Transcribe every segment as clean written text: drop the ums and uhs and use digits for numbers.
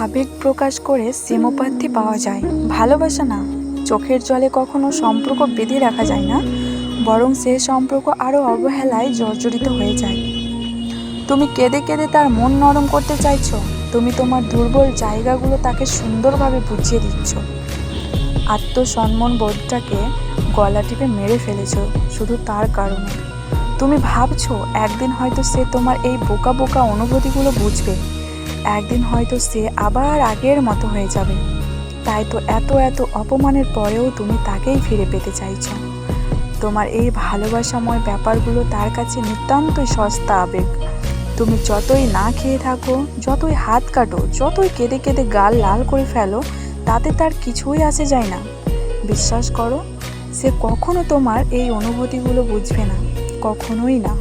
আবেগ প্রকাশ করে সিমোপাথি পাওয়া যায়, ভালোবাসা না। চোখের জলে কখনো সম্পর্ক বেঁধে রাখা যায় না, বরং সে সম্পর্ক আরও অবহেলায় জর্জরিত হয়ে যায়। তুমি কেঁদে কেঁদে তার মন নরম করতে চাইছো, তুমি তোমার দুর্বল জায়গাগুলো তাকে সুন্দরভাবে বুঝিয়ে দিচ্ছ। আত্মসম্মান বোধটাকে গলা টিপে মেরে ফেলেছো শুধু তার কারণে। তুমি ভাবছো একদিন হয়তো সে তোমার এই বোকা বোকা অনুভূতিগুলো বুঝবে, একদিন হয়তো সে আবার আগের মতো হয়ে যাবে। তাই তো এত এত অপমানের পরেও তুমি তাকেই ফিরে পেতে চাইছো। তোমার এই ভালোবাসাময় ব্যাপারগুলো তার কাছে নিতান্তই সস্তা আবেগ। তুমি যতই না খেয়ে থাকো, যতই হাত কাটো, যতই কেঁদে কেঁদে গাল লাল করে ফেলো, তাতে তার কিছুই আসে যায় না। বিশ্বাস করো, সে কখনো তোমার এই অনুভূতিগুলো বুঝবে না, কখনোই না।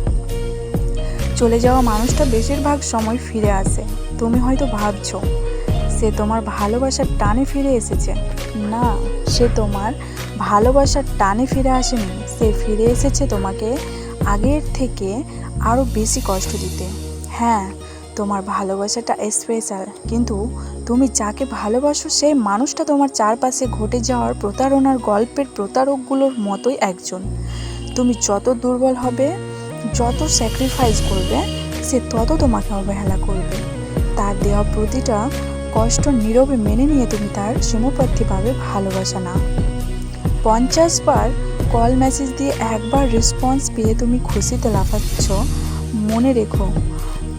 চলে যাওয়া মানুষটা বেশিরভাগ সময় ফিরে আসে। তুমি হয়তো ভাবছো সে তোমার ভালোবাসার টানে ফিরে এসেছে। না, সে তোমার ভালোবাসার টানে ফিরে আসেনি, সে ফিরে এসেছে তোমাকে আগের থেকে আরও বেশি কষ্ট দিতে। হ্যাঁ, তোমার ভালোবাসাটা স্পেশাল, কিন্তু তুমি যাকে ভালোবাসো সেই মানুষটা তোমার চারপাশে ঘটে যাওয়ার প্রতারণার গল্পের প্রতারকগুলোর মতোই একজন। তুমি যত দুর্বল হবে, যত স্যাক্রিফাইস করবে, সে তত তোমাকে অবহেলা করবে। তার দেওয়া প্রতিটা কষ্ট নীরবে মেনে নিয়ে তুমি তার সমপ্রার্থীভাবে ভালোবাসা না। 50 বার কল মেসেজ দিয়ে একবার রেসপন্স পেয়ে তুমি খুশিতে লাফাচ্ছ, মনে রেখো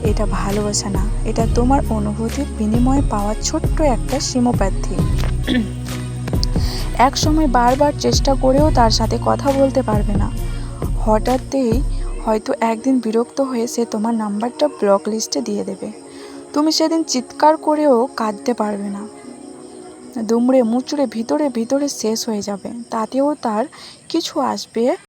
এটা ভালোবাসা না, এটা তোমার অনুভূতির বিনিময়ে পাওয়া ছোট্ট একটা সমপ্রার্থী। এক সময় বারবার চেষ্টা করেও তার সাথে কথা বলতে পারবে না। হঠাৎই হয়তো একদিন বিরক্ত হয়ে সে তোমার নাম্বারটা ব্লক লিস্টে দিয়ে দেবে। তুমি সেদিন চিৎকার করেও কাঁদতে পারবে না, দুমড়ে মুচড়ে ভিতরে ভিতরে শেষ হয়ে যাবে। তাতেও তার কিছু আসবে